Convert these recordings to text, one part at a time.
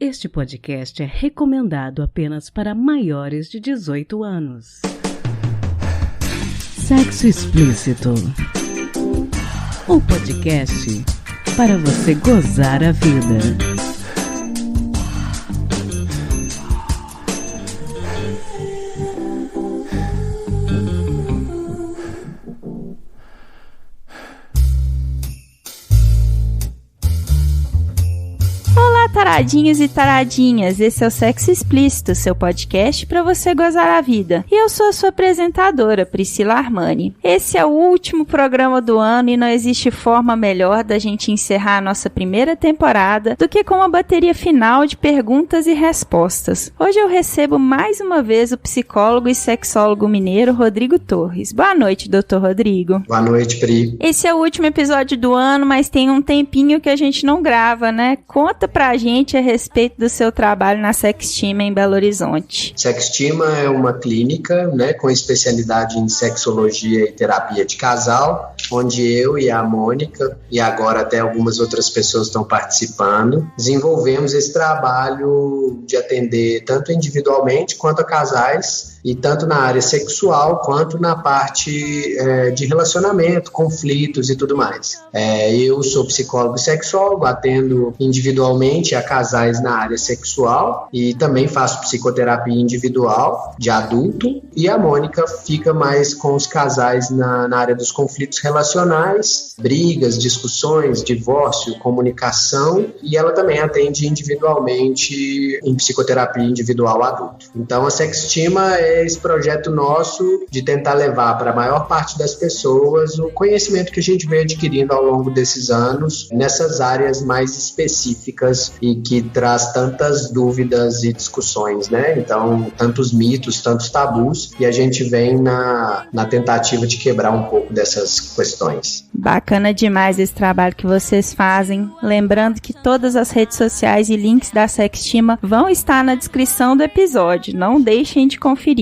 Este podcast é recomendado apenas para maiores de 18 anos. Sexo Explícito. O podcast para você gozar a vida. Taradinhos e taradinhas, esse é o Sexo Explícito, seu podcast para você gozar a vida. E eu sou a sua apresentadora, Priscila Armani. Esse é o último programa do ano e não existe forma melhor da gente encerrar a nossa primeira temporada do que com uma bateria final de perguntas e respostas. Hoje eu recebo mais uma vez o psicólogo e sexólogo mineiro Rodrigo Torres. Boa noite, doutor Rodrigo. Boa noite, Pri. Esse é o último episódio do ano, mas tem um tempinho que a gente não grava, né? Conta pra gente a respeito do seu trabalho na Sextima em Belo Horizonte. Sextima é uma clínica, né, com especialidade em sexologia e terapia de casal, onde eu e a Mônica, e agora até algumas outras pessoas estão participando, desenvolvemos esse trabalho de atender tanto individualmente quanto a casais, e tanto na área sexual quanto na parte de relacionamento, conflitos e tudo mais. Eu sou psicólogo e sexólogo, atendo individualmente a casais na área sexual e também faço psicoterapia individual de adulto, e a Mônica fica mais com os casais na área dos conflitos relacionais, brigas, discussões, divórcio, comunicação, e ela também atende individualmente em psicoterapia individual adulto. Então a Sextima é esse projeto nosso de tentar levar para a maior parte das pessoas o conhecimento que a gente vem adquirindo ao longo desses anos nessas áreas mais específicas e que traz tantas dúvidas e discussões, né? Então, tantos mitos, tantos tabus, e a gente vem na tentativa de quebrar um pouco dessas questões. Bacana demais esse trabalho que vocês fazem. Lembrando que todas as redes sociais e links da Sextima vão estar na descrição do episódio. Não deixem de conferir.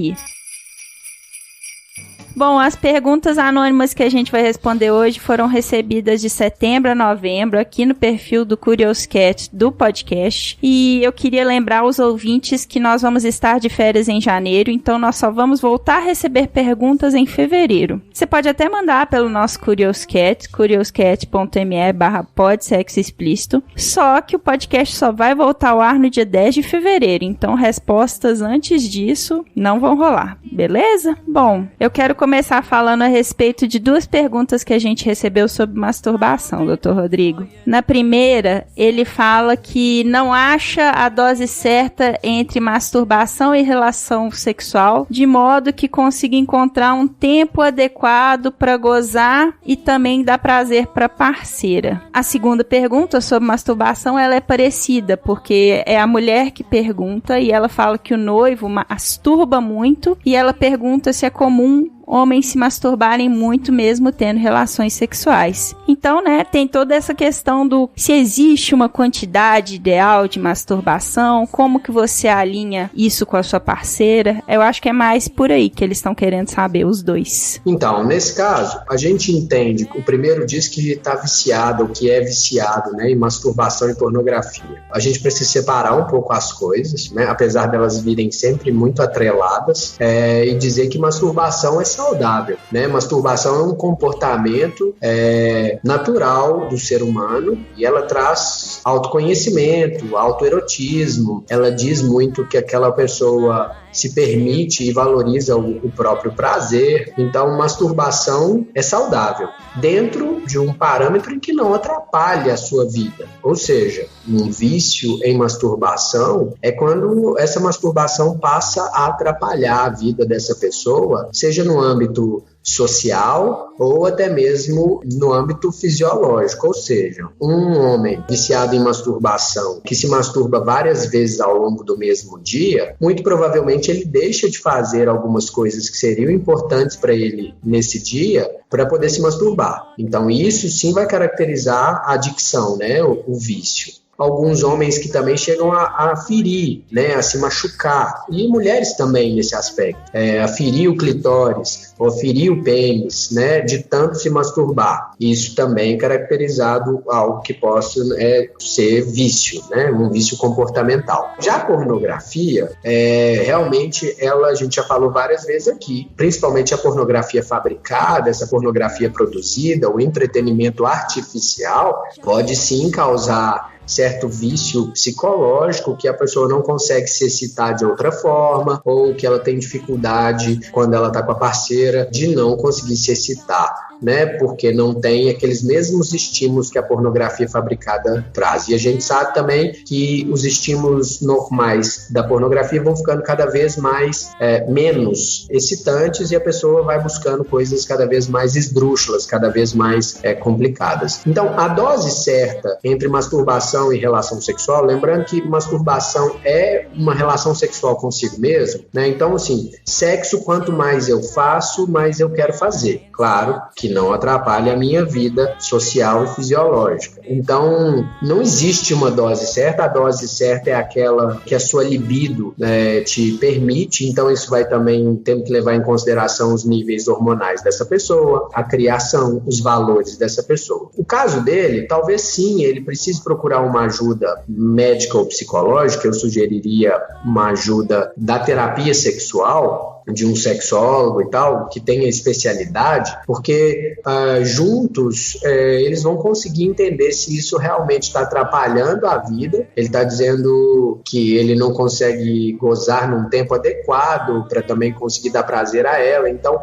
Bom, as perguntas anônimas que a gente vai responder hoje foram recebidas de setembro a novembro aqui no perfil do Curious Cat do podcast. E eu queria lembrar aos ouvintes que nós vamos estar de férias em janeiro, então nós só vamos voltar a receber perguntas em fevereiro. Você pode até mandar pelo nosso Curious Cat, curiouscat.me/podsexoexplícito, só que o podcast só vai voltar ao ar no dia 10 de fevereiro, então respostas antes disso não vão rolar, beleza? Bom, eu quero começar falando a respeito de duas perguntas que a gente recebeu sobre masturbação, doutor Rodrigo. Na primeira, ele fala que não acha a dose certa entre masturbação e relação sexual, de modo que consiga encontrar um tempo adequado para gozar e também dar prazer para a parceira. A segunda pergunta sobre masturbação, ela é parecida, porque é a mulher que pergunta e ela fala que o noivo masturba muito, e ela pergunta se é comum homens se masturbarem muito mesmo tendo relações sexuais. Então, né, tem toda essa questão do se existe uma quantidade ideal de masturbação, como que você alinha isso com a sua parceira. Eu acho que é mais por aí que eles estão querendo saber, os dois. Então, nesse caso, a gente entende, o primeiro diz que está viciado, ou que é viciado, né, em masturbação e pornografia. A gente precisa separar um pouco as coisas, né, apesar delas virem sempre muito atreladas, e dizer que masturbação é saudável, né? Masturbação é um comportamento natural do ser humano, e ela traz autoconhecimento, autoerotismo. Ela diz muito que aquela pessoa se permite e valoriza o próprio prazer. Então, masturbação é saudável, dentro de um parâmetro em que não atrapalhe a sua vida. Ou seja, um vício em masturbação é quando essa masturbação passa a atrapalhar a vida dessa pessoa, seja no âmbito social ou até mesmo no âmbito fisiológico. Ou seja, um homem viciado em masturbação, que se masturba várias vezes ao longo do mesmo dia, muito provavelmente ele deixa de fazer algumas coisas que seriam importantes para ele nesse dia para poder se masturbar. Então isso sim vai caracterizar a adicção, né, o vício. alguns homens que também chegam a ferir, né, a se machucar, e mulheres também nesse aspecto, a ferir o clitóris, ou ferir o pênis, né, de tanto se masturbar. Isso também é caracterizado algo que possa ser vício, né, um vício comportamental. Já a pornografia, realmente, a gente já falou várias vezes aqui, principalmente a pornografia fabricada, essa pornografia produzida, o entretenimento artificial, pode sim causar certo vício psicológico, que a pessoa não consegue se excitar de outra forma, ou que ela tem dificuldade, quando ela está com a parceira, de não conseguir se excitar, né? Porque não tem aqueles mesmos estímulos que a pornografia fabricada traz. E a gente sabe também que os estímulos normais da pornografia vão ficando cada vez menos excitantes, e a pessoa vai buscando coisas cada vez mais esdrúxulas, cada vez mais complicadas. Então, a dose certa entre masturbação e relação sexual, lembrando que masturbação é uma relação sexual consigo mesmo, né? Então, assim, sexo, quanto mais eu faço, mais eu quero fazer. Claro que não atrapalha a minha vida social e fisiológica. Então, não existe uma dose certa. A dose certa é aquela que a sua libido te permite. Então, isso vai também ter que levar em consideração os níveis hormonais dessa pessoa, a criação, os valores dessa pessoa. O caso dele, talvez sim, ele precise procurar uma ajuda médica ou psicológica. Eu sugeriria uma ajuda da terapia sexual, de um sexólogo e tal, que tenha especialidade, porque juntos eles vão conseguir entender se isso realmente está atrapalhando a vida. Ele está dizendo que ele não consegue gozar num tempo adequado para também conseguir dar prazer a ela. Então,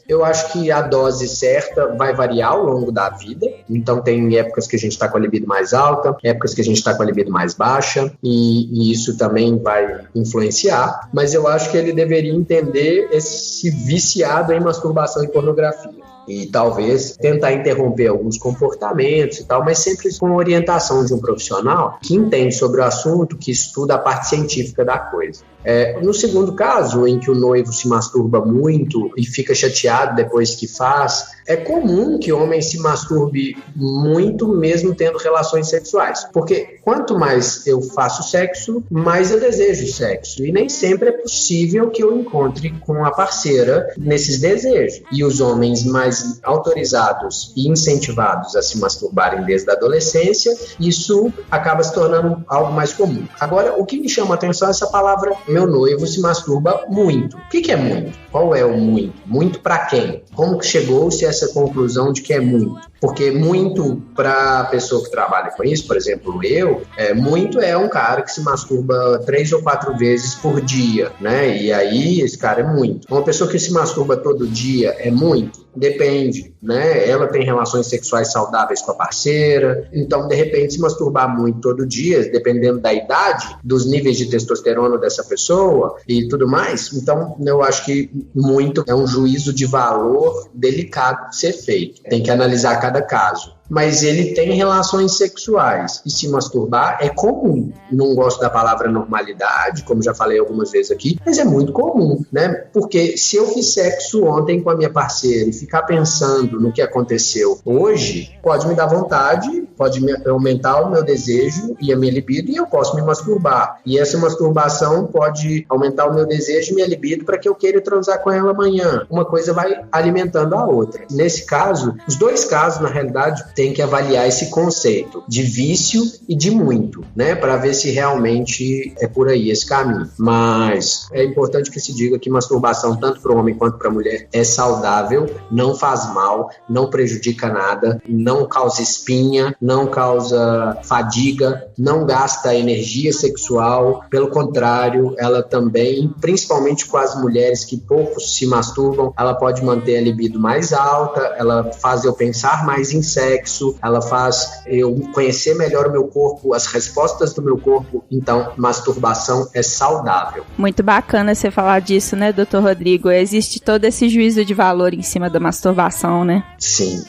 eu acho que a dose certa vai variar ao longo da vida. Então, tem épocas que a gente está com a libido mais alta, épocas que a gente está com a libido mais baixa, e isso também vai influenciar. Mas eu acho que ele deveria entender esse viciado em masturbação e pornografia. E talvez tentar interromper alguns comportamentos e tal, mas sempre com orientação de um profissional que entende sobre o assunto, que estuda a parte científica da coisa. No segundo caso, em que o noivo se masturba muito e fica chateado depois que faz, é comum que o homem se masturbe muito mesmo tendo relações sexuais. Porque quanto mais eu faço sexo, mais eu desejo sexo. E nem sempre é possível que eu encontre com a parceira nesses desejos. E os homens mais autorizados e incentivados a se masturbarem desde a adolescência, isso acaba se tornando algo mais comum. Agora, o que me chama a atenção é essa palavra: meu noivo se masturba muito. O que é muito? Qual é o muito? Muito para quem? Como que chegou-se a essa conclusão de que é muito? Porque muito, para a pessoa que trabalha com isso, por exemplo, muito é um cara que se masturba 3 ou 4 vezes por dia, né? E aí, esse cara é muito. Uma pessoa que se masturba todo dia é muito? Depende, né? Ela tem relações sexuais saudáveis com a parceira, então, de repente, se masturbar muito todo dia, dependendo da idade, dos níveis de testosterona dessa pessoa e tudo mais, então, eu acho que muito é um juízo de valor delicado de ser feito. Tem que analisar cada caso. Mas ele tem relações sexuais e se masturbar é comum. Não gosto da palavra normalidade, como já falei algumas vezes aqui, mas é muito comum, né? Porque se eu fiz sexo ontem com a minha parceira e ficar pensando no que aconteceu hoje, pode me dar vontade, pode aumentar o meu desejo e a minha libido, e eu posso me masturbar. E essa masturbação pode aumentar o meu desejo e minha libido para que eu queira transar com ela amanhã. Uma coisa vai alimentando a outra. Nesse caso, os dois casos, na realidade, tem que avaliar esse conceito de vício e de muito, né, para ver se realmente é por aí esse caminho. Mas é importante que se diga que masturbação, tanto para o homem quanto para a mulher, é saudável, não faz mal, não prejudica nada, não causa espinha, não causa fadiga, não gasta energia sexual. Pelo contrário, ela também, principalmente com as mulheres que pouco se masturbam, ela pode manter a libido mais alta, ela faz eu pensar mais em sexo, ela faz eu conhecer melhor o meu corpo, as respostas do meu corpo. Então, masturbação é saudável. Muito bacana você falar disso, né, doutor Rodrigo? Existe todo esse juízo de valor em cima da masturbação, né? Sim,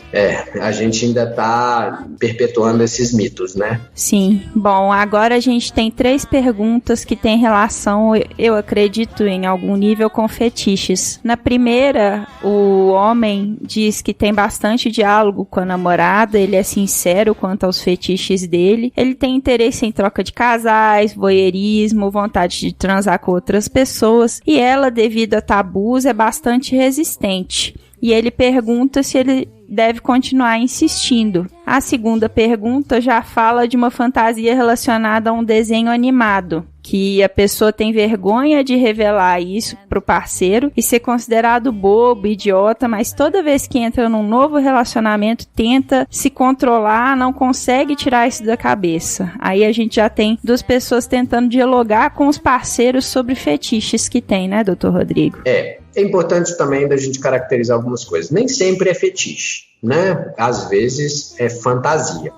a gente ainda está perpetuando esses mitos, né? Sim. Bom, agora a gente tem 3 perguntas que têm relação, eu acredito, em algum nível com fetiches. Na primeira, o homem diz que tem bastante diálogo com a namorada, ele é sincero quanto aos fetiches dele, ele tem interesse em troca de casais, voyeurismo, vontade de transar com outras pessoas, e ela, devido a tabus, é bastante resistente. E ele pergunta se ele deve continuar insistindo. A segunda pergunta já fala de uma fantasia relacionada a um desenho animado, que a pessoa tem vergonha de revelar isso pro parceiro e ser considerado bobo, idiota, mas toda vez que entra num novo relacionamento tenta se controlar, não consegue tirar isso da cabeça. Aí a gente já tem 2 pessoas tentando dialogar com os parceiros sobre fetiches que tem, né, doutor Rodrigo? É importante também da gente caracterizar algumas coisas. Nem sempre é fetiche, né? Às vezes é fantasia.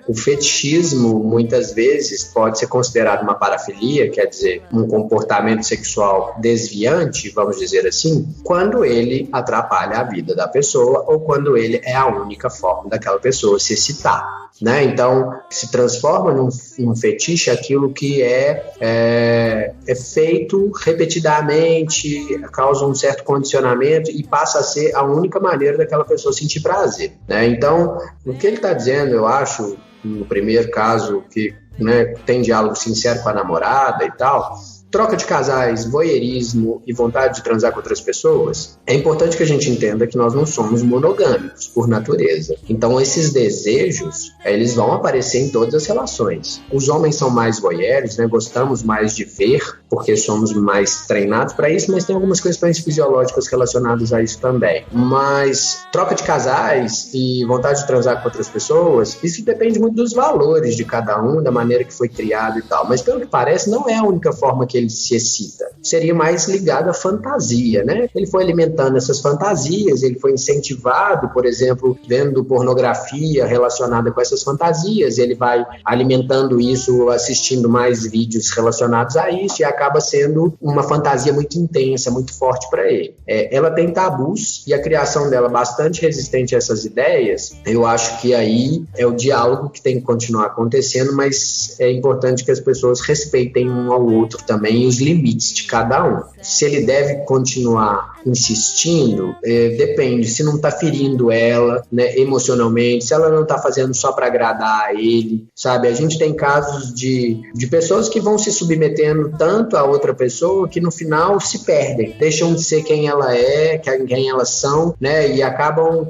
O fetichismo, muitas vezes, pode ser considerado uma parafilia, quer dizer, um comportamento sexual desviante, vamos dizer assim, quando ele atrapalha a vida da pessoa ou quando ele é a única forma daquela pessoa se excitar, né? Então, se transforma num fetiche aquilo que é feito repetidamente, causa um certo condicionamento e passa a ser a única maneira daquela pessoa sentir prazer, né? Então, o que ele está dizendo, eu acho, no primeiro caso, que, né, tem diálogo sincero com a namorada e tal, troca de casais, voyeurismo e vontade de transar com outras pessoas, é importante que a gente entenda que nós não somos monogâmicos por natureza. Então, esses desejos, eles vão aparecer em todas as relações. Os homens são mais voyeurs, né? Gostamos mais de ver, porque somos mais treinados para isso, mas tem algumas questões fisiológicas relacionadas a isso também. Mas troca de casais e vontade de transar com outras pessoas, isso depende muito dos valores de cada um, da maneira que foi criado e tal. Mas, pelo que parece, não é a única forma que ele se excita. Seria mais ligado à fantasia, né? Ele foi alimentando essas fantasias, ele foi incentivado, por exemplo, vendo pornografia relacionada com essas fantasias, ele vai alimentando isso, assistindo mais vídeos relacionados a isso e acaba sendo uma fantasia muito intensa, muito forte para ele. Ela tem tabus e a criação dela bastante resistente a essas ideias. Eu acho que aí é o diálogo que tem que continuar acontecendo, mas é importante que as pessoas respeitem um ao outro também e os limites de cada um. Se ele deve continuar insistindo, depende, se não está ferindo ela, né, emocionalmente, se ela não está fazendo só para agradar a ele, sabe? A gente tem casos de pessoas que vão se submetendo tanto a outra pessoa que no final se perdem, deixam de ser quem ela é, quem elas são, né, e acabam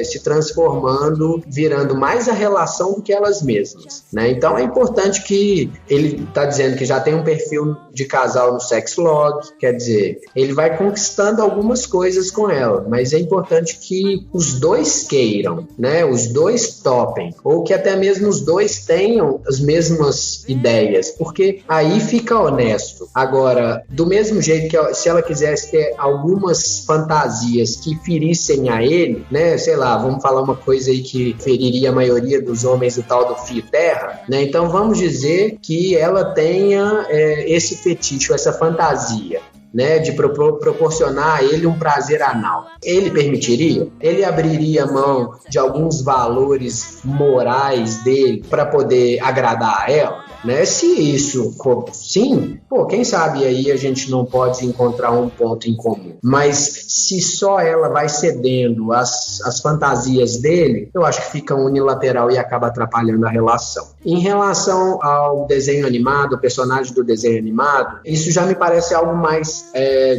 se transformando, virando mais a relação do que elas mesmas, né? Então é importante que ele está dizendo que já tem um perfil de casal no Sexlog, quer dizer, ele vai conquistando algumas coisas com ela, mas é importante que os dois queiram, né? Os dois topem, ou que até mesmo os dois tenham as mesmas ideias, porque aí fica honesto. Agora, do mesmo jeito que se ela quisesse ter algumas fantasias que ferissem a ele, né? Sei lá, vamos falar uma coisa aí que feriria a maioria dos homens, o tal do fio terra, né? Então vamos dizer que ela tenha esse fetiche, essa fantasia, né, de proporcionar a ele um prazer anal. Ele permitiria? Ele abriria mão de alguns valores morais dele para poder agradar a ela? Né? Se isso for sim, quem sabe aí a gente não pode encontrar um ponto em comum. Mas se só ela vai cedendo às fantasias dele, eu acho que fica unilateral e acaba atrapalhando a relação. Em relação ao desenho animado, o personagem do desenho animado, isso já me parece algo mais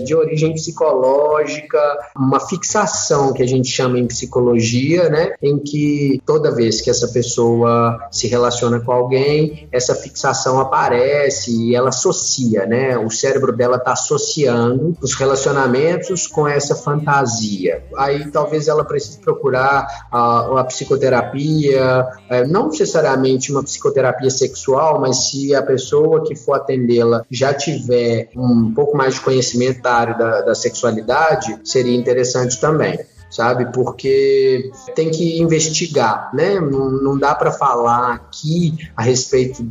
de origem psicológica, uma fixação que a gente chama em psicologia, né? Em que toda vez que essa pessoa se relaciona com alguém, essa fixação aparece e ela associa, né? O cérebro dela está associando os relacionamentos com essa fantasia. Aí talvez ela precise procurar a psicoterapia, não necessariamente uma psicoterapia sexual, mas se a pessoa que for atendê-la já tiver um pouco mais de conhecimento da área da sexualidade, seria interessante também, sabe? Porque tem que investigar, né? Não dá para falar aqui a respeito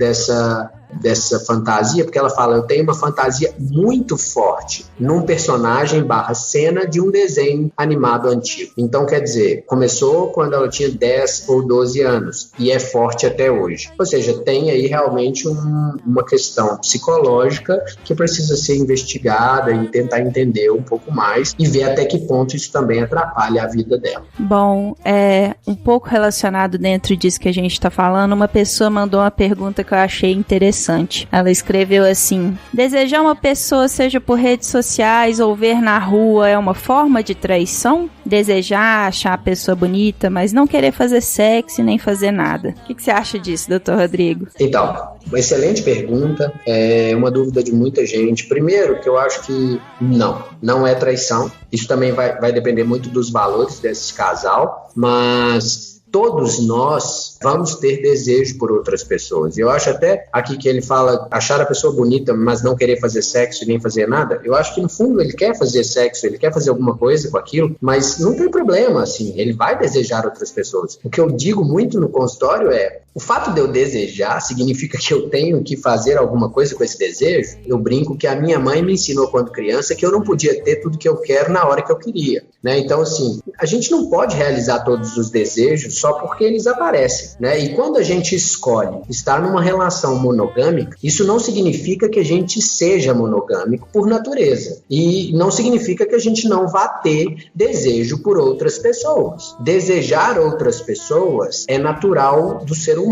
dessa fantasia, porque ela fala, eu tenho uma fantasia muito forte num personagem / cena de um desenho animado antigo. Então, quer dizer, começou quando ela tinha 10 ou 12 anos e é forte até hoje. Ou seja, tem aí realmente uma questão psicológica que precisa ser investigada e tentar entender um pouco mais e ver até que ponto isso também atrapalha a vida dela. Bom, um pouco relacionado dentro disso que a gente está falando, uma pessoa mandou uma pergunta que eu achei interessante. Ela escreveu assim: desejar uma pessoa, seja por redes sociais ou ver na rua, é uma forma de traição? Desejar, achar a pessoa bonita, mas não querer fazer sexo nem fazer nada. O que você acha disso, doutor Rodrigo? Então, uma excelente pergunta, é uma dúvida de muita gente. Primeiro, que eu acho que não é traição. Isso também vai depender muito dos valores desse casal, mas todos nós vamos ter desejo por outras pessoas. Eu acho até aqui que ele fala achar a pessoa bonita, mas não querer fazer sexo e nem fazer nada. Eu acho que no fundo ele quer fazer sexo, ele quer fazer alguma coisa com aquilo, mas não tem problema, assim, ele vai desejar outras pessoas. O que eu digo muito no consultório é, o fato de eu desejar significa que eu tenho que fazer alguma coisa com esse desejo? Eu brinco que a minha mãe me ensinou quando criança que eu não podia ter tudo que eu quero na hora que eu queria, né? Então, assim, a gente não pode realizar todos os desejos só porque eles aparecem, né? E quando a gente escolhe estar numa relação monogâmica, isso não significa que a gente seja monogâmico por natureza. E não significa que a gente não vá ter desejo por outras pessoas. Desejar outras pessoas é natural do ser humano.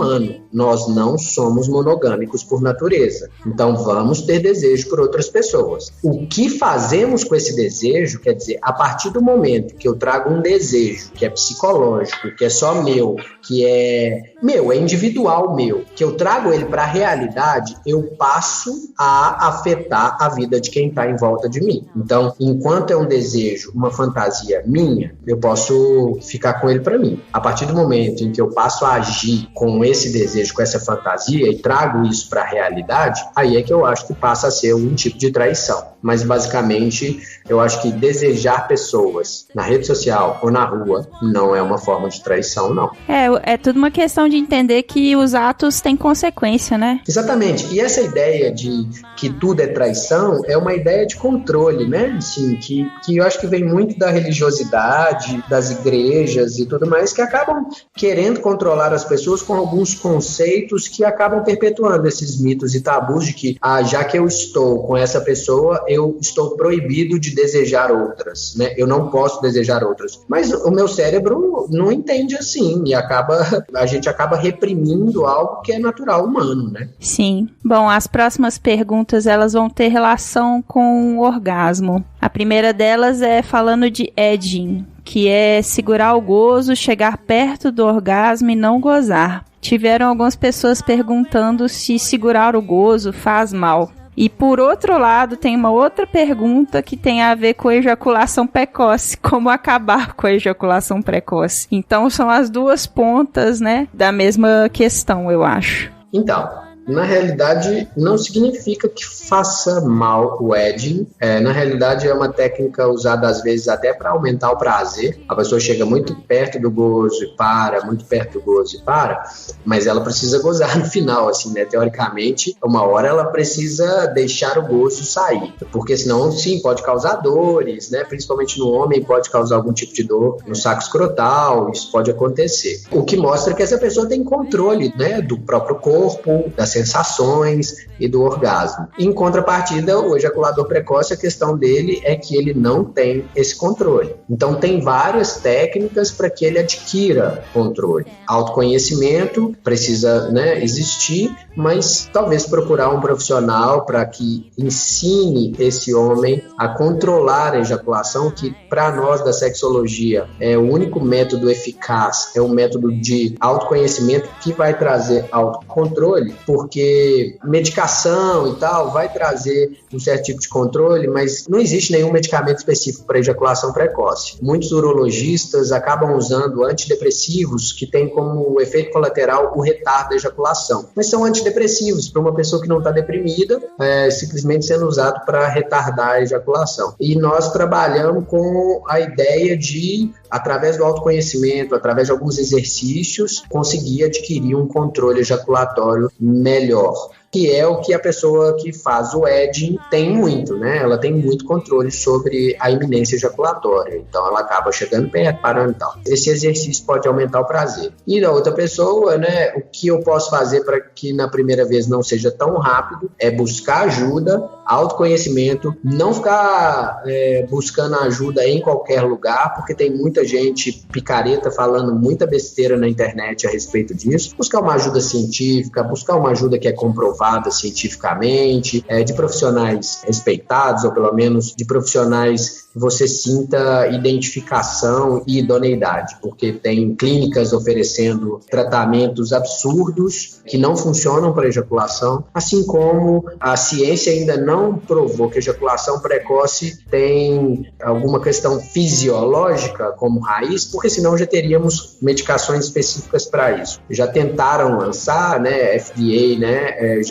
Nós não somos monogâmicos por natureza. Então vamos ter desejo por outras pessoas. O que fazemos com esse desejo, quer dizer, a partir do momento que eu trago um desejo que é psicológico, que é só meu, que é individual meu, que eu trago ele para a realidade, eu passo a afetar a vida de quem está em volta de mim. Então, enquanto é um desejo, uma fantasia minha, eu posso ficar com ele para mim. A partir do momento em que eu passo a agir com esse desejo, com essa fantasia e trago isso para a realidade, aí é que eu acho que passa a ser um tipo de traição. Mas, basicamente, eu acho que desejar pessoas na rede social ou na rua não é uma forma de traição, não. É tudo uma questão de entender que os atos têm consequência, né? Exatamente. E essa ideia de que tudo é traição é uma ideia de controle, né? Assim, que eu acho que vem muito da religiosidade, das igrejas e tudo mais, que acabam querendo controlar as pessoas com alguns conceitos que acabam perpetuando esses mitos e tabus de que, já que eu estou com essa pessoa, eu estou proibido de desejar outras, né? Eu não posso desejar outras. Mas o meu cérebro não entende assim e a gente acaba reprimindo algo que é natural humano, né? Sim. Bom, as próximas perguntas, elas vão ter relação com o orgasmo. A primeira delas é falando de edging, que é segurar o gozo, chegar perto do orgasmo e não gozar. Tiveram algumas pessoas perguntando se segurar o gozo faz mal. E por outro lado, tem uma outra pergunta que tem a ver com ejaculação precoce, como acabar com a ejaculação precoce. Então são as duas pontas, né, da mesma questão, eu acho. Então, na realidade, não significa que faça mal o edging. Na realidade, é uma técnica usada às vezes até para aumentar o prazer. A pessoa chega muito perto do gozo e para, muito perto do gozo e para, mas ela precisa gozar no final, assim, né? Teoricamente, uma hora ela precisa deixar o gozo sair, porque senão, sim, pode causar dores, né? Principalmente no homem, pode causar algum tipo de dor no saco escrotal, isso pode acontecer. O que mostra que essa pessoa tem controle, né? Do próprio corpo, das sensações e do orgasmo. Em contrapartida, o ejaculador precoce, a questão dele é que ele não tem esse controle. Então, tem várias técnicas para que ele adquira controle. Autoconhecimento precisa, né, existir, mas talvez procurar um profissional para que ensine esse homem a controlar a ejaculação, que para nós da sexologia é o único método eficaz, é um método de autoconhecimento que vai trazer autocontrole, porque medicação e tal vai trazer um certo tipo de controle, mas não existe nenhum medicamento específico para ejaculação precoce. Muitos urologistas acabam usando antidepressivos que têm como efeito colateral o retardo da ejaculação, mas são antidepressivos para uma pessoa que não está deprimida, simplesmente sendo usado para retardar a ejaculação. E nós trabalhamos com a ideia de, através do autoconhecimento, através de alguns exercícios, conseguir adquirir um controle ejaculatório melhor. que é o que a pessoa que faz o edging tem muito, né? Ela tem muito controle sobre a iminência ejaculatória, então ela acaba chegando perto, parando e tal. Esse exercício pode aumentar o prazer. E da outra pessoa, né, o que eu posso fazer para que na primeira vez não seja tão rápido é buscar ajuda, autoconhecimento, não ficar buscando ajuda em qualquer lugar, porque tem muita gente picareta falando muita besteira na internet a respeito disso. Buscar uma ajuda científica, buscar uma ajuda que é comprovada cientificamente, de profissionais respeitados, ou pelo menos de profissionais que você sinta identificação e idoneidade, porque tem clínicas oferecendo tratamentos absurdos que não funcionam para ejaculação, assim como a ciência ainda não provou que a ejaculação precoce tem alguma questão fisiológica como raiz, porque senão já teríamos medicações específicas para isso. Já tentaram lançar, né, FDA, né,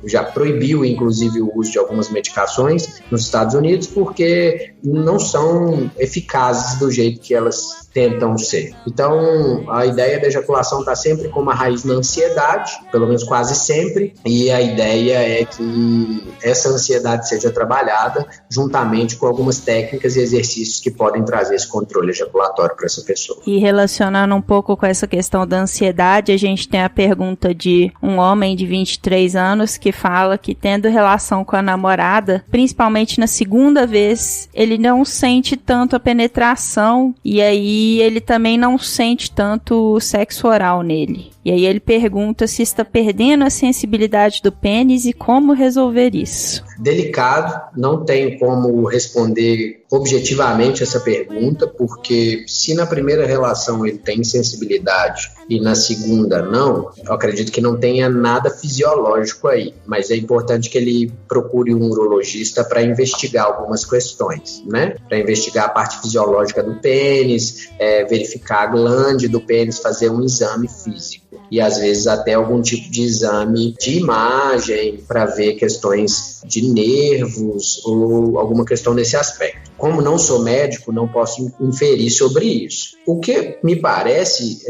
já proibiu inclusive o uso de algumas medicações nos Estados Unidos porque não são eficazes do jeito que elas tentam ser. Então, a ideia da ejaculação está sempre com uma raiz na ansiedade, pelo menos quase sempre, e a ideia é que essa ansiedade seja trabalhada juntamente com algumas técnicas e exercícios que podem trazer esse controle ejaculatório para essa pessoa. E relacionando um pouco com essa questão da ansiedade, a gente tem a pergunta de um homem de 23 anos que fala que tendo relação com a namorada, principalmente na segunda vez, ele não sente tanto a penetração e aí ele também não sente tanto o sexo oral nele. E aí ele pergunta se está perdendo a sensibilidade do pênis e como resolver isso. Delicado, não tenho como responder objetivamente essa pergunta, porque se na primeira relação ele tem sensibilidade e na segunda não, eu acredito que não tenha nada fisiológico aí, mas é importante que ele procure um urologista para investigar algumas questões, né? Para investigar a parte fisiológica do pênis, verificar a glande do pênis, fazer um exame físico. E às vezes até algum tipo de exame de imagem para ver questões de nervos ou alguma questão nesse aspecto. Como não sou médico, não posso inferir sobre isso. O que me parece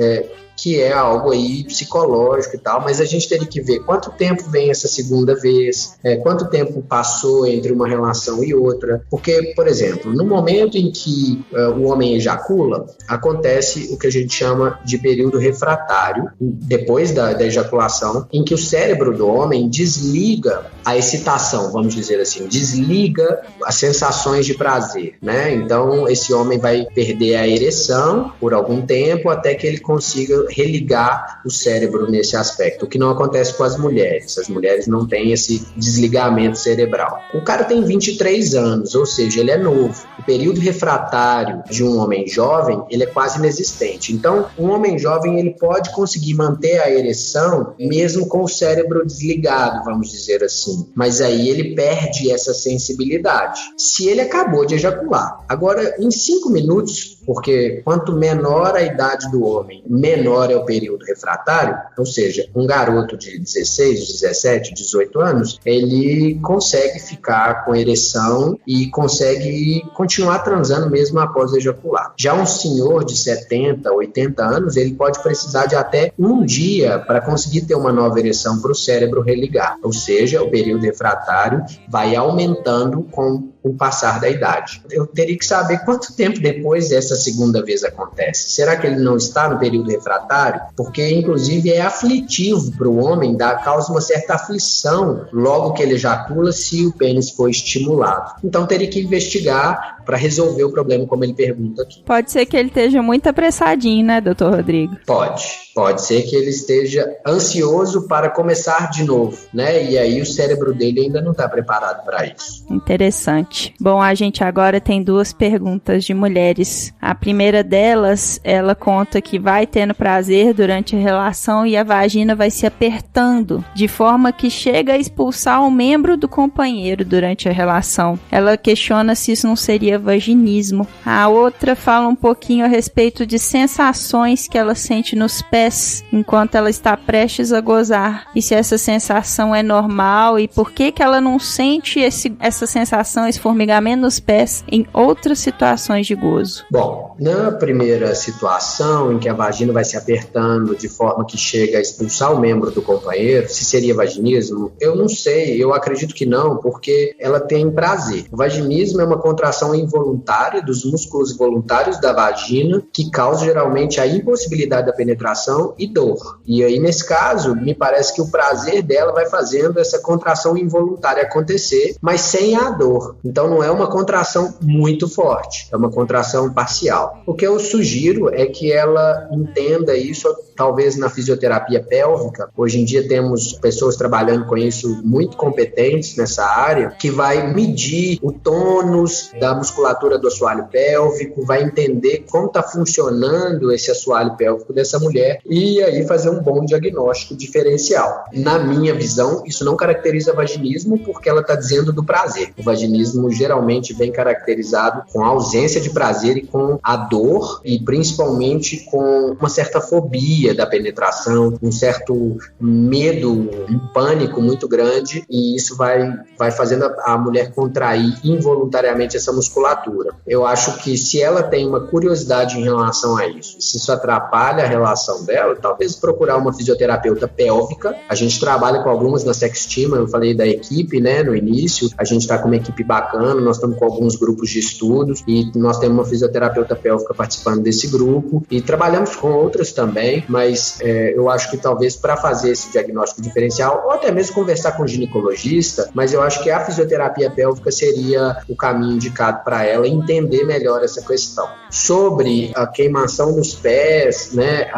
que é algo aí psicológico e tal, mas a gente teria que ver quanto tempo vem essa segunda vez, quanto tempo passou entre uma relação e outra, porque, por exemplo, no momento em que o homem ejacula, acontece o que a gente chama de período refratário, depois da ejaculação, em que o cérebro do homem desliga a excitação, vamos dizer assim, desliga as sensações de prazer, né? Então, esse homem vai perder a ereção por algum tempo até que ele consiga religar o cérebro nesse aspecto, o que não acontece com as mulheres. As mulheres não têm esse desligamento cerebral. O cara tem 23 anos, ou seja, ele é novo. O período refratário de um homem jovem, ele é quase inexistente. Então, um homem jovem, ele pode conseguir manter a ereção mesmo com o cérebro desligado, vamos dizer assim. Mas aí ele perde essa sensibilidade. Se ele acabou de ejacular. Agora, em 5 minutos, porque quanto menor a idade do homem, menor é o período refratário, ou seja, um garoto de 16, 17, 18 anos, ele consegue ficar com ereção e consegue continuar transando mesmo após ejacular. Já um senhor de 70, 80 anos, ele pode precisar de até um dia para conseguir ter uma nova ereção para o cérebro religar, ou seja, o período refratário vai aumentando com o passar da idade. Eu teria que saber quanto tempo depois essa segunda vez acontece. Será que ele não está no período refratário? Porque, inclusive, é aflitivo para o homem, causa uma certa aflição logo que ele ejacula se o pênis for estimulado. Então, teria que investigar para resolver o problema, como ele pergunta aqui. Pode ser que ele esteja muito apressadinho, né, doutor Rodrigo? Pode ser que ele esteja ansioso para começar de novo, né? E aí o cérebro dele ainda não está preparado para isso. Interessante. Bom, a gente agora tem 2 perguntas de mulheres. A primeira delas, ela conta que vai tendo prazer durante a relação e a vagina vai se apertando, de forma que chega a expulsar um membro do companheiro durante a relação. Ela questiona se isso não seria vaginismo. A outra fala um pouquinho a respeito de sensações que ela sente nos pés enquanto ela está prestes a gozar, e se essa sensação é normal e por que ela não sente essa sensação, esse formigamento nos pés em outras situações de gozo? Bom, na primeira situação em que a vagina vai se apertando de forma que chega a expulsar o membro do companheiro, se seria vaginismo, eu não sei, eu acredito que não, porque ela tem prazer. O vaginismo é uma contração involuntária dos músculos voluntários da vagina que causa geralmente a impossibilidade da penetração e dor. E aí, nesse caso, me parece que o prazer dela vai fazendo essa contração involuntária acontecer, mas sem a dor. Então não é uma contração muito forte, é uma contração parcial. O que eu sugiro é que ela entenda isso, talvez na fisioterapia pélvica. Hoje em dia temos pessoas trabalhando com isso muito competentes nessa área, que vai medir o tônus da musculatura do assoalho pélvico, vai entender como está funcionando esse assoalho pélvico dessa mulher e aí fazer um bom diagnóstico diferencial. Na minha visão, isso não caracteriza vaginismo porque ela está dizendo do prazer. O vaginismo geralmente vem caracterizado com a ausência de prazer e com a dor e principalmente com uma certa fobia da penetração, um certo medo, um pânico muito grande, e isso vai fazendo a mulher contrair involuntariamente essa musculatura. Eu acho que se ela tem uma curiosidade em relação a isso, se isso atrapalha a relação dela, talvez procurar uma fisioterapeuta pélvica. A gente trabalha com algumas na Sextima, eu falei da equipe, né, no início, a gente está com uma equipe bacana, nós estamos com alguns grupos de estudos e nós temos uma fisioterapeuta pélvica participando desse grupo e trabalhamos com outras também, mas eu acho que talvez para fazer esse diagnóstico diferencial, ou até mesmo conversar com o ginecologista, mas eu acho que a fisioterapia pélvica seria o caminho indicado para ela entender melhor essa questão. Sobre a queimação nos pés, né,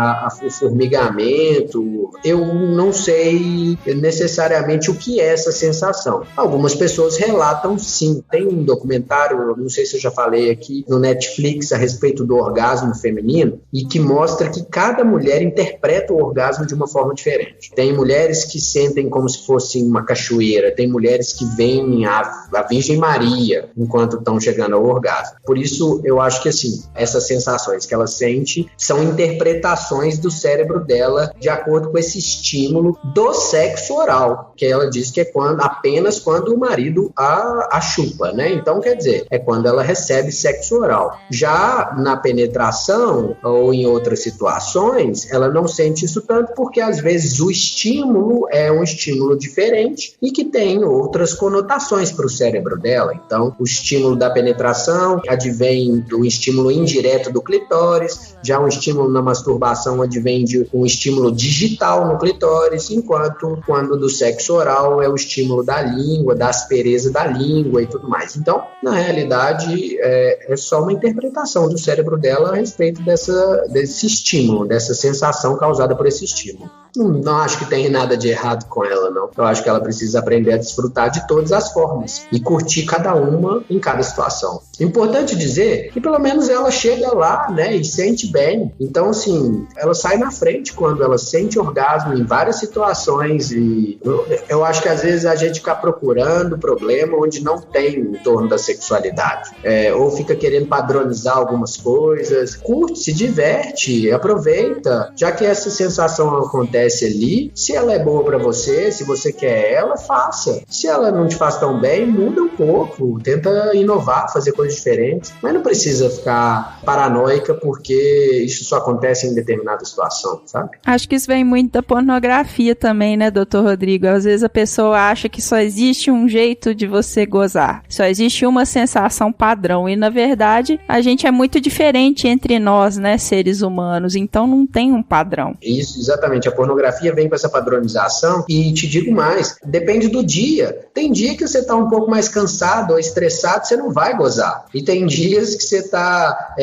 o formigamento, eu não sei necessariamente o que é essa sensação. Algumas pessoas relatam sim. Tem um documentário, não sei se eu já falei aqui, no Netflix a respeito do orgasmo feminino e que mostra que cada mulher interpreta o orgasmo de uma forma diferente. Tem mulheres que sentem como se fosse uma cachoeira, tem mulheres que veem a Virgem Maria enquanto estão chegando ao orgasmo. Por isso, eu acho que assim, essas sensações que ela sente são interpretações do cérebro dela de acordo com esse estímulo do sexo oral, que ela diz que é apenas quando o marido a chupa, né? Então, quer dizer, é quando ela recebe sexo oral. Já na penetração ou em outras situações, ela não sente isso tanto porque às vezes o estímulo é um estímulo diferente e que tem outras conotações para o cérebro dela. Então, o estímulo da penetração advém do estímulo indireto do clitóris, já um estímulo na masturbação advém de um estímulo digital no clitóris, enquanto quando do sexo oral é o estímulo da língua, da aspereza da língua e tudo mais. Então, na realidade, é só uma interpretação do cérebro dela a respeito desse estímulo, dessa sensação causada por esse estímulo. Não acho que tenha nada de errado com ela, não. Eu acho que ela precisa aprender a desfrutar de todas as formas e curtir cada uma em cada situação. Importante dizer que pelo menos ela chega lá, né, e sente bem. Então, assim, ela sai na frente quando ela sente orgasmo em várias situações e eu acho que às vezes a gente fica procurando problema onde não tem em torno da sexualidade. Ou fica querendo padronizar algumas coisas. Curte, se diverte, aproveita. Já que essa sensação acontece ali, se ela é boa pra você, se você quer ela, faça. Se ela não te faz tão bem, muda um pouco, tenta inovar, fazer coisas diferentes, mas não precisa ficar paranoica porque isso só acontece em determinada situação, sabe? Acho que isso vem muito da pornografia também, né, doutor Rodrigo? Às vezes a pessoa acha que só existe um jeito de você gozar, só existe uma sensação padrão e na verdade a gente é muito diferente entre nós, né, seres humanos, então não tem um padrão. Isso, exatamente, a pornografia vem com essa padronização e te digo mais, depende do dia. Tem dia que você tá um pouco mais cansado ou estressado, você não vai gozar. E tem dias que você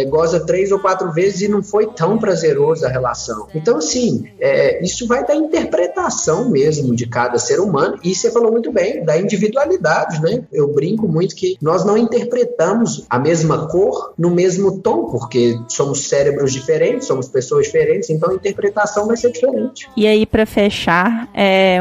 goza 3 ou 4 vezes e não foi tão prazeroso a relação. Então, assim, isso vai da interpretação mesmo de cada ser humano. E você falou muito bem, da individualidade, né? Eu brinco muito que nós não interpretamos a mesma cor no mesmo tom, porque somos cérebros diferentes, somos pessoas diferentes, então a interpretação vai ser diferente. E aí, para fechar,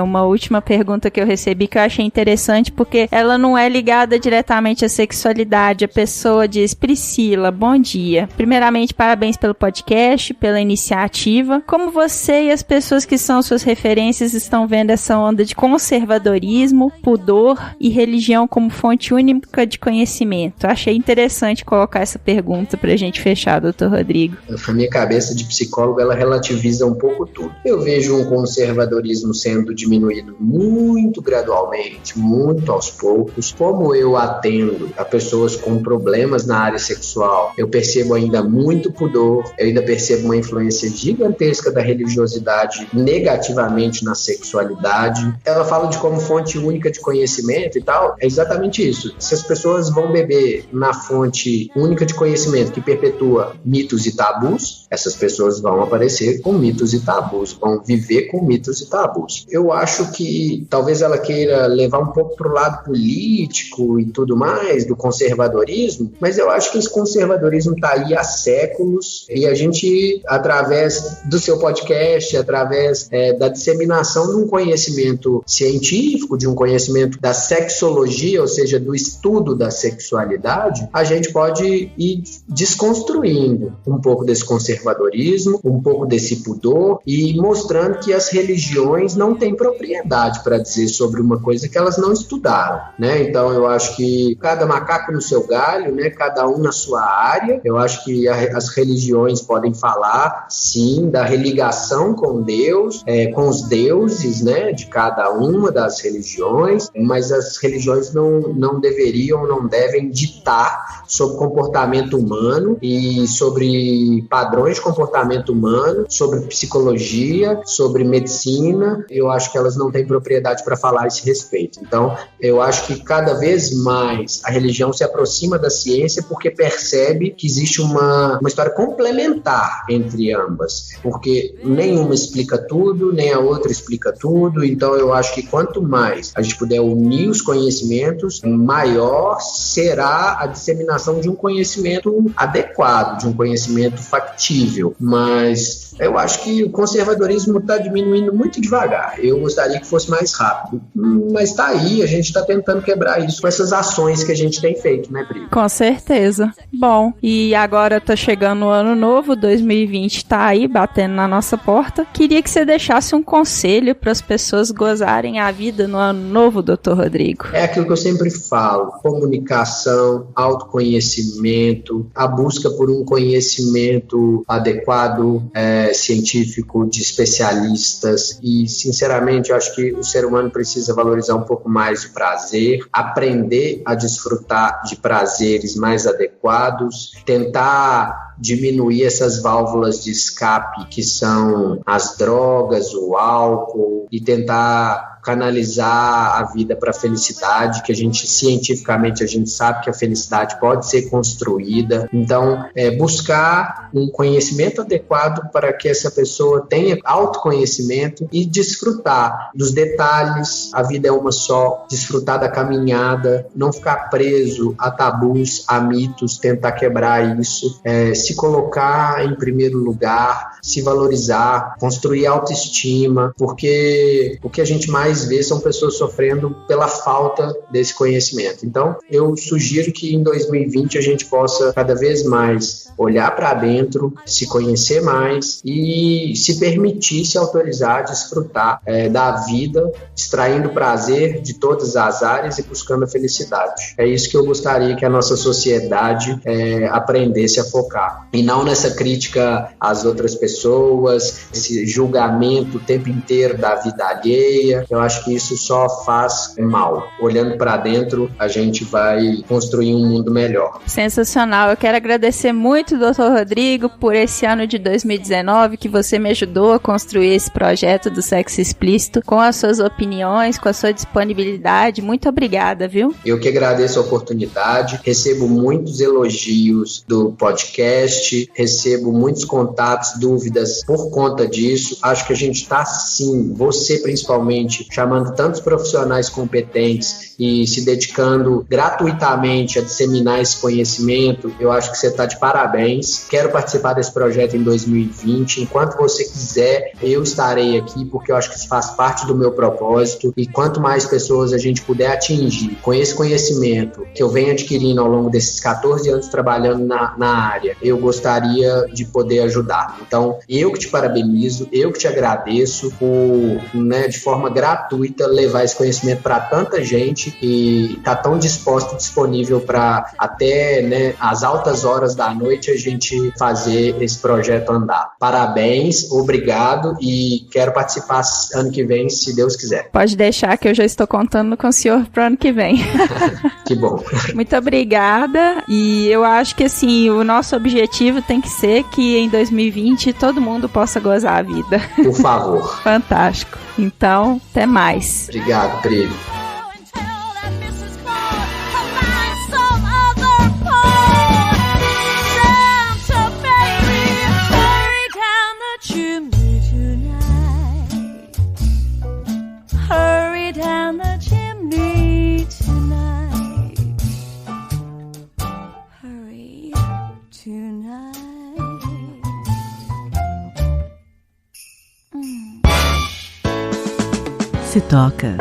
uma última pergunta que eu recebi que eu achei interessante, porque ela não é ligada diretamente à sexualidade. A pessoa diz: Priscila, bom dia. Primeiramente, parabéns pelo podcast, pela iniciativa. Como você e as pessoas que são suas referências estão vendo essa onda de conservadorismo, pudor e religião como fonte única de conhecimento? Achei interessante colocar essa pergunta pra gente fechar, doutor Rodrigo. A minha cabeça de psicólogo, ela relativiza um pouco tudo. Eu vejo um conservadorismo sendo diminuído muito gradualmente, muito aos poucos. Como eu atendo a pessoas com problemas na área sexual, eu percebo ainda muito pudor, eu ainda percebo uma influência gigantesca da religiosidade negativamente na sexualidade. Ela fala de como fonte única de conhecimento e tal, é exatamente isso. Se as pessoas vão beber na fonte única de conhecimento que perpetua mitos e tabus, essas pessoas vão aparecer com mitos e tabus, vão viver com mitos e tabus. Eu acho que talvez ela queira levar um pouco para o lado político e tudo mais, do conservadorismo, mas eu acho que esse conservadorismo está aí há séculos e a gente, através do seu podcast, através da disseminação de um conhecimento científico, de um conhecimento da sexologia, ou seja, do estudo da sexualidade, a gente pode ir desconstruindo um pouco desse conservadorismo, um pouco desse pudor e mostrando que as religiões não têm propriedade para dizer sobre uma coisa que elas não estudaram, né? Então eu acho que cada macaco no seu galho, né? Cada um na sua área. Eu acho que as religiões podem falar, sim, da religação com Deus, com os deuses, né? De cada uma das religiões, mas as religiões não deveriam, não devem ditar sobre o comportamento humano e sobre padrões de comportamento humano, sobre psicologia, sobre medicina. Eu acho que elas não têm propriedade para falar a esse respeito. Então, eu acho que cada vez mais a religião se aproxima da ciência porque percebe que existe uma história complementar entre ambas, porque nenhuma explica tudo, nem a outra explica tudo. Então, eu acho que quanto mais a gente puder unir os conhecimentos, maior será a disseminação de um conhecimento adequado, de um conhecimento factível. Mas eu acho que o conservadorismo está diminuindo muito devagar. Eu gostaria que fosse mais rápido. Mas está aí, a gente está tentando quebrar isso com essas ações que a gente tem feito, né, Pri? Com certeza. Bom, e agora tá chegando o ano novo, 2020 tá aí, batendo na nossa porta. Queria que você deixasse um conselho para as pessoas gozarem a vida no ano novo, doutor Rodrigo. É aquilo que eu sempre falo: comunicação, autoconhecimento, a busca por um conhecimento adequado, científico, de especialistas. E, sinceramente, eu acho que o ser humano precisa valorizar um pouco mais o prazer, aprender a desfrutar de prazeres mais adequados, tentar diminuir essas válvulas de escape que são as drogas, o álcool, e tentar canalizar a vida para a felicidade, que cientificamente a gente sabe que a felicidade pode ser construída. Então, buscar um conhecimento adequado para que essa pessoa tenha autoconhecimento e desfrutar dos detalhes. A vida é uma só, desfrutar da caminhada, não ficar preso a tabus, a mitos, tentar quebrar isso, se colocar em primeiro lugar, se valorizar, construir autoestima, porque o que a gente mais vê são pessoas sofrendo pela falta desse conhecimento. Então, eu sugiro que em 2020 a gente possa cada vez mais olhar para dentro, se conhecer mais e se permitir, se autorizar a desfrutar da vida, extraindo prazer de todas as áreas e buscando a felicidade. É isso que eu gostaria que a nossa sociedade aprendesse a focar. E não nessa crítica às outras pessoas, esse julgamento o tempo inteiro da vida alheia. Eu acho que isso só faz mal. Olhando para dentro, a gente vai construir um mundo melhor. Sensacional. Eu quero agradecer muito, doutor Rodrigo, por esse ano de 2019 que você me ajudou a construir esse projeto do Sexo Explícito, com as suas opiniões, com a sua disponibilidade. Muito obrigada, viu? Eu que agradeço a oportunidade. Recebo muitos elogios do podcast, recebo muitos contatos, dúvidas por conta disso. Acho que a gente está, sim, você principalmente, chamando tantos profissionais competentes e se dedicando gratuitamente a disseminar esse conhecimento, eu acho que você está de parabéns. Quero participar desse projeto em 2020. Enquanto você quiser, eu estarei aqui, porque eu acho que isso faz parte do meu propósito, e quanto mais pessoas a gente puder atingir com esse conhecimento que eu venho adquirindo ao longo desses 14 anos trabalhando na área, eu gostaria de poder ajudar. Então, eu que te parabenizo, eu que te agradeço por, de forma gratuita, levar esse conhecimento para tanta gente e está tão disponível para até as altas horas da noite a gente fazer esse projeto andar. Parabéns, obrigado, e quero participar ano que vem, se Deus quiser. Pode deixar que eu já estou contando com o senhor para o ano que vem. Que bom. Muito obrigada, e eu acho que assim, o nosso objetivo tem que ser que em 2020 todo mundo possa gozar a vida. Por favor. Fantástico. Então, até mais. Obrigado, Pri. Hurry down the chimney tonight. Hurry tonight. Se toca.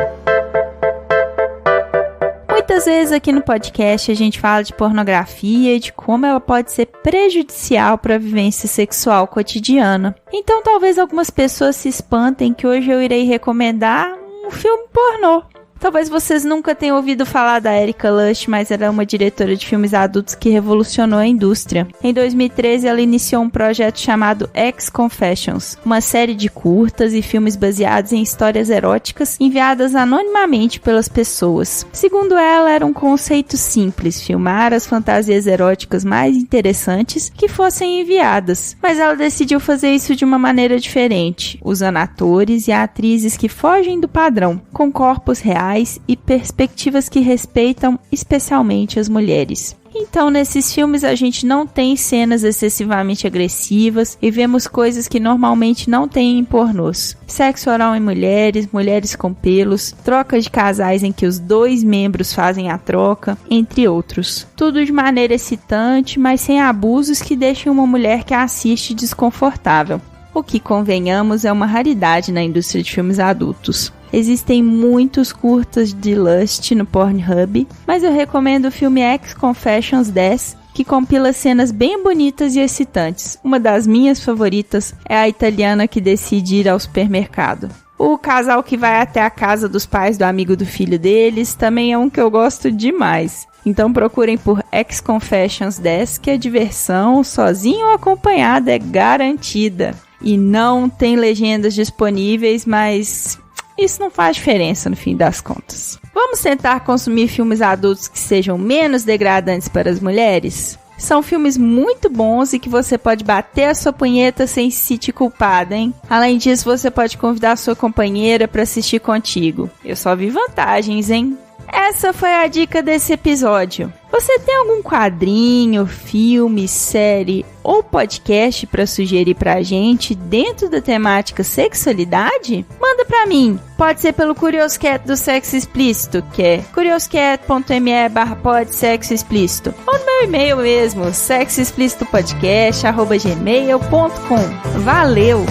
Muitas vezes aqui no podcast a gente fala de pornografia e de como ela pode ser prejudicial para a vivência sexual cotidiana. Então talvez algumas pessoas se espantem que hoje eu irei recomendar um filme pornô. Talvez vocês nunca tenham ouvido falar da Erika Lust, mas ela é uma diretora de filmes adultos que revolucionou a indústria. Em 2013, ela iniciou um projeto chamado Ex Confessions, uma série de curtas e filmes baseados em histórias eróticas enviadas anonimamente pelas pessoas. Segundo ela, era um conceito simples, filmar as fantasias eróticas mais interessantes que fossem enviadas. Mas ela decidiu fazer isso de uma maneira diferente, usando atores e atrizes que fogem do padrão, com corpos reais e perspectivas que respeitam especialmente as mulheres. Então, nesses filmes a gente não tem cenas excessivamente agressivas e vemos coisas que normalmente não tem em pornôs. Sexo oral em mulheres, mulheres com pelos, troca de casais em que os dois membros fazem a troca, entre outros. Tudo de maneira excitante, mas sem abusos que deixem uma mulher que assiste desconfortável. O que, convenhamos, é uma raridade na indústria de filmes adultos. Existem muitos curtas de Lust no Pornhub, mas eu recomendo o filme Ex Confessions 10, que compila cenas bem bonitas e excitantes. Uma das minhas favoritas é a italiana que decide ir ao supermercado. O casal que vai até a casa dos pais do amigo do filho deles também é um que eu gosto demais. Então procurem por Ex Confessions 10, que a diversão, sozinho ou acompanhada, é garantida. E não tem legendas disponíveis, mas isso não faz diferença no fim das contas. Vamos tentar consumir filmes adultos que sejam menos degradantes para as mulheres? São filmes muito bons e que você pode bater a sua punheta sem se sentir culpada, hein? Além disso, você pode convidar a sua companheira para assistir contigo. Eu só vi vantagens, hein? Essa foi a dica desse episódio. Você tem algum quadrinho, filme, série ou podcast para sugerir pra gente dentro da temática sexualidade? Manda pra mim. Pode ser pelo Curioscat do Sexo Explícito, que é curioscat.me/podsexoexplícito, ou no meu e-mail mesmo, sexoexplicitopodcast@gmail.com. Valeu!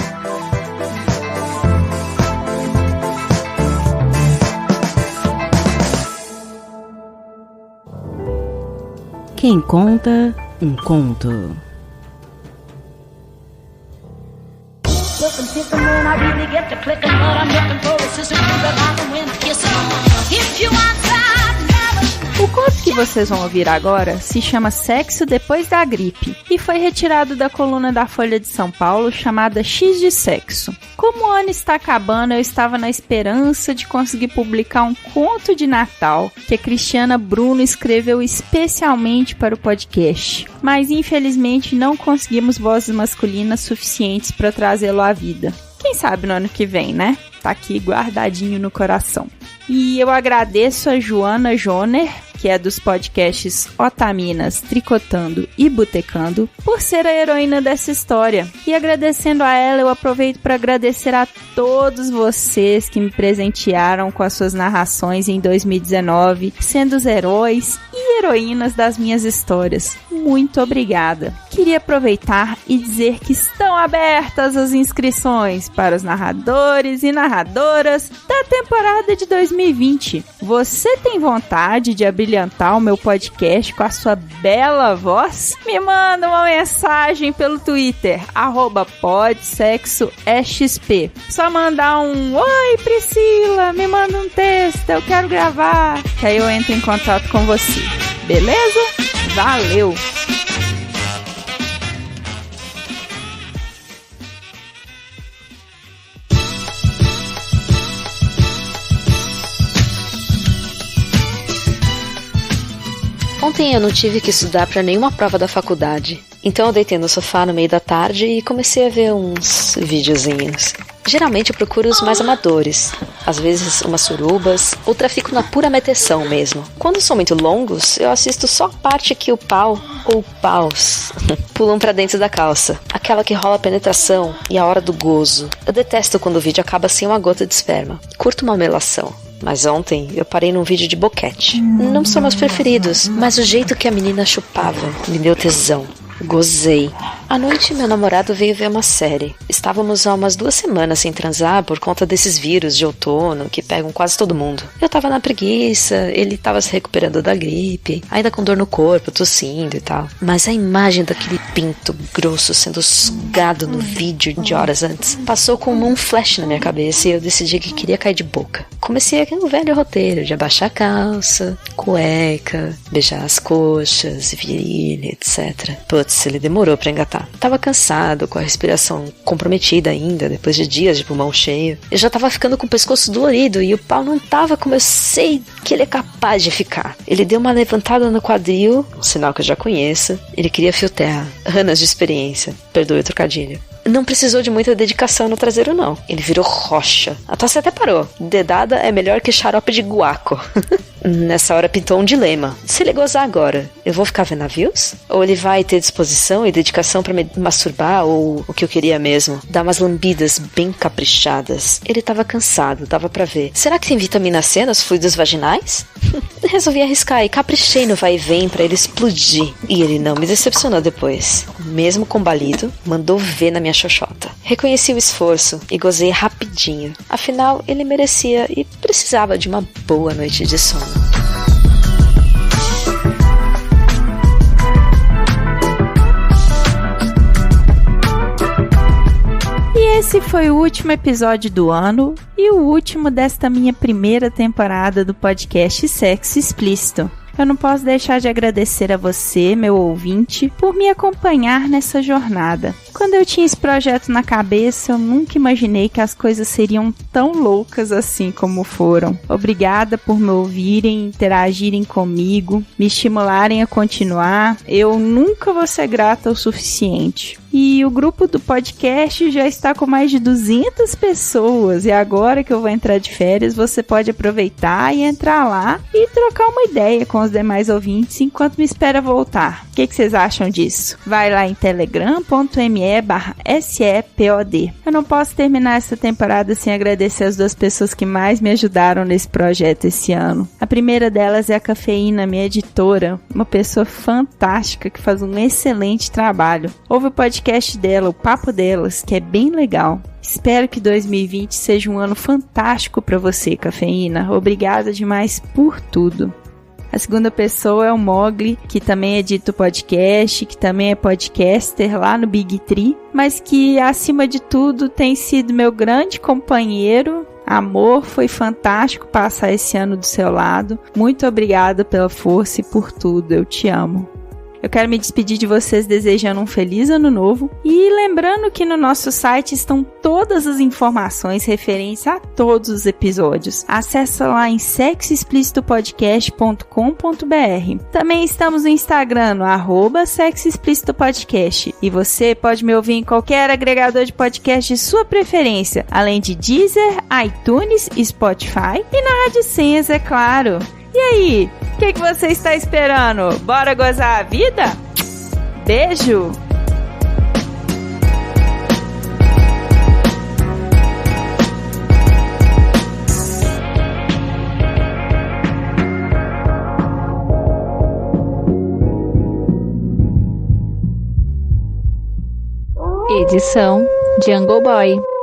Quem conta um conto. O conto que vocês vão ouvir agora se chama Sexo Depois da Gripe e foi retirado da coluna da Folha de São Paulo chamada X de Sexo. Como o ano está acabando, eu estava na esperança de conseguir publicar um conto de Natal que a Cristiana Bruno escreveu especialmente para o podcast, mas infelizmente não conseguimos vozes masculinas suficientes para trazê-lo à vida. Quem sabe no ano que vem, né? Tá aqui guardadinho no coração. E eu agradeço a Joana Joner que é dos podcasts Otaminas, Tricotando e Botecando, por ser a heroína dessa história. E agradecendo a ela, eu aproveito para agradecer a todos vocês que me presentearam com as suas narrações em 2019, sendo os heróis e heroínas das minhas histórias. Muito obrigada. Queria aproveitar e dizer que estão abertas as inscrições para os narradores e narradoras da temporada de 2020. Você tem vontade de abrilhantar o meu podcast com a sua bela voz? Me manda uma mensagem pelo Twitter, @podsexoexp. Só mandar um "Oi, Priscila, me manda um texto, eu quero gravar", que aí eu entro em contato com você. Beleza? Valeu! Ontem eu não tive que estudar para nenhuma prova da faculdade, então eu deitei no sofá no meio da tarde e comecei a ver uns videozinhos. Geralmente eu procuro os mais amadores, às vezes umas surubas, outra fico na pura meteção mesmo. Quando são muito longos, eu assisto só a parte que o pau, ou paus, pulam pra dentro da calça. Aquela que rola a penetração e a hora do gozo. Eu detesto quando o vídeo acaba sem uma gota de esperma. Curto uma melação. Mas ontem eu parei num vídeo de boquete. Não são meus preferidos, mas o jeito que a menina chupava me deu tesão. Gozei. À noite, meu namorado veio ver uma série. Estávamos há umas 2 semanas sem transar por conta desses vírus de outono que pegam quase todo mundo. Eu tava na preguiça, ele tava se recuperando da gripe, ainda com dor no corpo, tossindo e tal. Mas a imagem daquele pinto grosso sendo sugado no vídeo de horas antes passou como um flash na minha cabeça e eu decidi que queria cair de boca. Comecei aquele velho roteiro de abaixar a calça, cueca, beijar as coxas, virilha, etc. Putz, ele demorou pra engatar. Tava cansado, com a respiração comprometida ainda, depois de dias de pulmão cheio. Eu já tava ficando com o pescoço dolorido e o pau não tava como eu sei que ele é capaz de ficar. Ele deu uma levantada no quadril, um sinal que eu já conheço. Ele queria fio terra, anos de experiência. Perdoe o trocadilho. Não precisou de muita dedicação no traseiro, não. Ele virou rocha. A tosse até parou. Dedada é melhor que xarope de guaco. Nessa hora pintou um dilema. Se ele gozar agora, eu vou ficar vendo navios? Ou ele vai ter disposição e dedicação pra me masturbar? Ou o que eu queria mesmo? Dar umas lambidas bem caprichadas. Ele tava cansado, dava pra ver. Será que tem vitamina C nos fluidos vaginais? Resolvi arriscar e caprichei no vai e vem pra ele explodir. E ele não me decepcionou depois. Mesmo combalido, mandou ver na minha xoxota. Reconheci o esforço e gozei rapidinho. Afinal, ele merecia e precisava de uma boa noite de sono. E esse foi o último episódio do ano e o último desta minha primeira temporada do podcast Sexo Explícito. Eu não posso deixar de agradecer a você, meu ouvinte, por me acompanhar nessa jornada. Quando eu tinha esse projeto na cabeça, eu nunca imaginei que as coisas seriam tão loucas assim como foram. Obrigada por me ouvirem, interagirem comigo, me estimularem a continuar. Eu nunca vou ser grata o suficiente. E o grupo do podcast já está com mais de 200 pessoas. E agora que eu vou entrar de férias, você pode aproveitar e entrar lá e trocar uma ideia com os demais ouvintes enquanto me espera voltar. O que vocês acham disso? Vai lá em telegram.me/SEPOD. Eu não posso terminar essa temporada sem agradecer as 2 pessoas que mais me ajudaram nesse projeto esse ano. A primeira delas é a Cafeína, minha editora, uma pessoa fantástica que faz um excelente trabalho. Ouve o podcast dela, o Papo Delas, que é bem legal. Espero que 2020 seja um ano fantástico para você, Cafeína. Obrigada demais por tudo. A segunda pessoa é o Mogli, que também edita o podcast, que também é podcaster lá no Big Tree, mas que, acima de tudo, tem sido meu grande companheiro. Amor, foi fantástico passar esse ano do seu lado. Muito obrigada pela força e por tudo. Eu te amo. Eu quero me despedir de vocês desejando um feliz ano novo e lembrando que no nosso site estão todas as informações referentes a todos os episódios. Acesse lá em sexoexplicitopodcast.com.br. Também estamos no Instagram, no @sexoexplicitopodcast, e você pode me ouvir em qualquer agregador de podcast de sua preferência, além de Deezer, iTunes, Spotify e na Rádio Senhas, é claro. E aí? O que você está esperando? Bora gozar a vida? Beijo! Edição Jungle Boy.